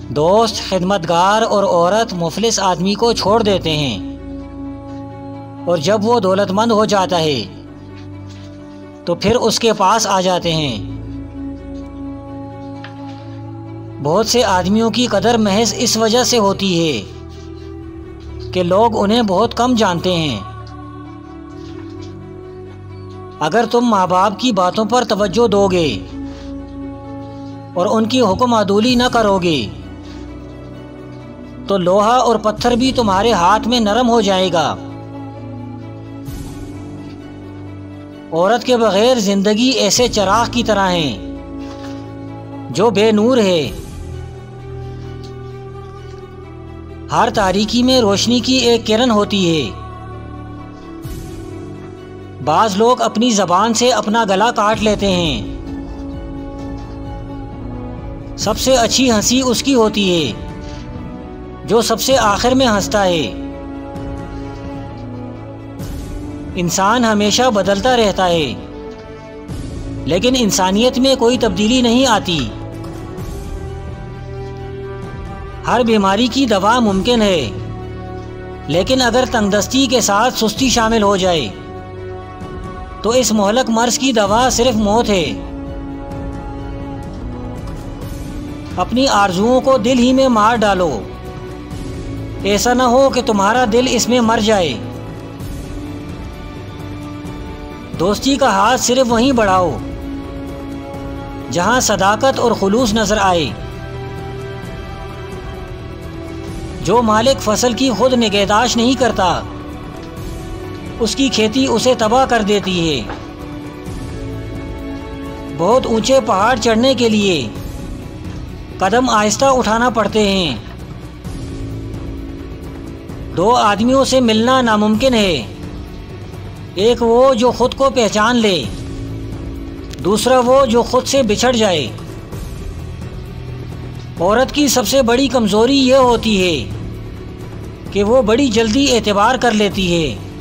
दोस्त, खिदमतगार और औरत मुफलिस आदमी को छोड़ देते हैं, और जब वो दौलतमंद हो जाता है तो फिर उसके पास आ जाते हैं। बहुत से आदमियों की कदर महज इस वजह से होती है कि लोग उन्हें बहुत कम जानते हैं। अगर तुम माँ बाप की बातों पर तवज्जो दोगे और उनकी हुक्म अदूली न करोगे तो लोहा और पत्थर भी तुम्हारे हाथ में नरम हो जाएगा। औरत के बगैर जिंदगी ऐसे चिराग की तरह है जो बेनूर है। हर तारीकी में रोशनी की एक किरण होती है। बाज लोग अपनी जबान से अपना गला काट लेते हैं। सबसे अच्छी हंसी उसकी होती है जो सबसे आखिर में हंसता है। इंसान हमेशा बदलता रहता है, लेकिन इंसानियत में कोई तब्दीली नहीं आती। हर बीमारी की दवा मुमकिन है, लेकिन अगर तंगदस्ती के साथ सुस्ती शामिल हो जाए तो इस मोहलक मर्ज की दवा सिर्फ मौत है। अपनी आरजुओं को दिल ही में मार डालो। ऐसा न हो कि तुम्हारा दिल इसमें मर जाए। दोस्ती का हाथ सिर्फ वहीं बढ़ाओ जहां सदाकत और खुलूस नजर आए। जो मालिक फसल की खुद निगहदाश्त नहीं करता, उसकी खेती उसे तबाह कर देती है। बहुत ऊंचे पहाड़ चढ़ने के लिए कदम आहिस्ता उठाना पड़ते हैं। दो आदमियों से मिलना नामुमकिन है। एक वो जो खुद को पहचान ले, दूसरा वो जो खुद से बिछड़ जाए। औरत की सबसे बड़ी कमजोरी यह होती है कि वो बड़ी जल्दी एतबार कर लेती है।